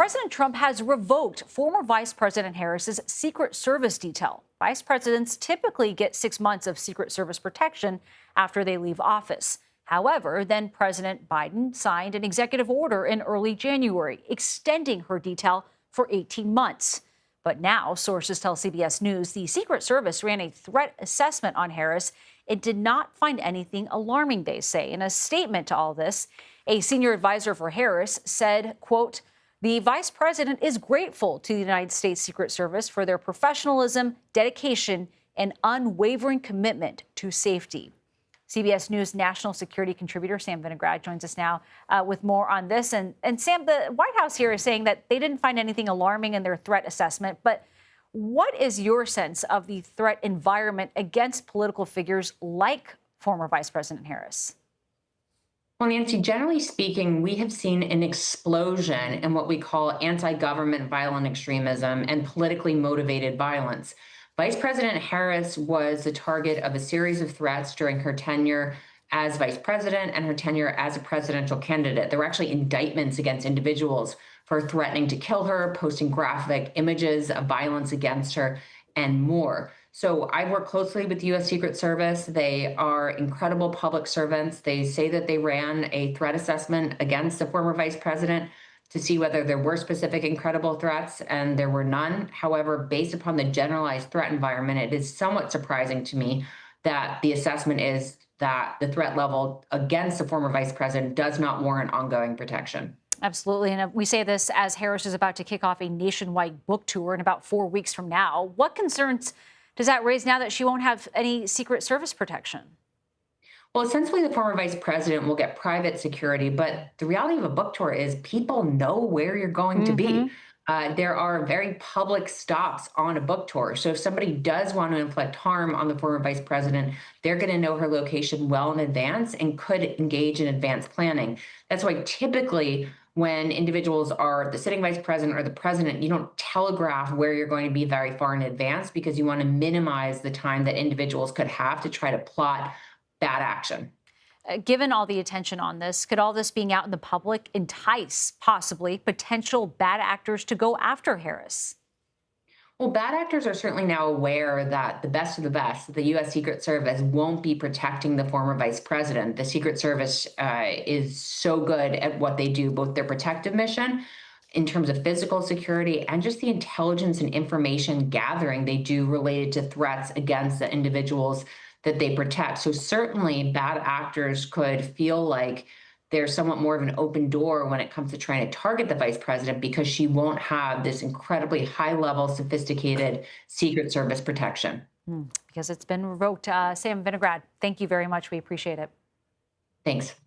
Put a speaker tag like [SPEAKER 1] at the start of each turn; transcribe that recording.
[SPEAKER 1] President Trump has revoked former Vice President Harris's Secret Service detail. Vice presidents typically get 6 months of Secret Service protection after they leave office. However, then President Biden signed an executive order in early January, extending her detail for 18 months. But now, sources tell CBS News the Secret Service ran a threat assessment on Harris. It did not find anything alarming, they say. In a statement to all this, a senior advisor for Harris said, quote, "The vice president is grateful to the United States Secret Service for their professionalism, dedication, and unwavering commitment to safety." CBS News national security contributor Sam Vinograd joins us now with more on this. And Sam, the White House here is saying that they didn't find anything alarming in their threat assessment. But what is your sense of the threat environment against political figures like former Vice President Harris?
[SPEAKER 2] Well, Nancy, generally speaking, we have seen an explosion in what we call anti-government violent extremism and politically motivated violence. Vice President Harris was the target of a series of threats during her tenure as vice president and her tenure as a presidential candidate. There were actually indictments against individuals for threatening to kill her, posting graphic images of violence against her, and more. So I work closely with the U.S. Secret Service. They are incredible public servants. They say that they ran a threat assessment against the former vice president to see whether there were specific incredible threats, and there were none. However, based upon the generalized threat environment, it is somewhat surprising to me that the assessment is that the threat level against the former vice president does not warrant ongoing protection.
[SPEAKER 1] Absolutely. And we say this as Harris is about to kick off a nationwide book tour in about 4 weeks from now. What concerns does that raise now that she won't have any Secret Service protection?
[SPEAKER 2] Well, essentially, the former vice president will get private security, but the reality of a book tour is people know where you're going to be. There are very public stops on a book tour. So if somebody does want to inflict harm on the former vice president, they're going to know her location well in advance and could engage in advanced planning. That's why typically when individuals are the sitting vice president or the president, you don't telegraph where you're going to be very far in advance because you want to minimize the time that individuals could have to try to plot bad action.
[SPEAKER 1] Given all the attention on this, could all this being out in the public entice possibly potential bad actors to go after Harris?
[SPEAKER 2] Well, bad actors are certainly now aware that the best of the best, the U.S. Secret Service, won't be protecting the former vice president. The Secret Service is so good at what they do, both their protective mission in terms of physical security and just the intelligence and information gathering they do related to threats against the individuals that they protect. So certainly bad actors could feel like there's somewhat more of an open door when it comes to trying to target the vice president because she won't have this incredibly high-level, sophisticated Secret Service protection.
[SPEAKER 1] Because it's been revoked. Sam Vinograd, thank you very much. We appreciate it.
[SPEAKER 2] Thanks.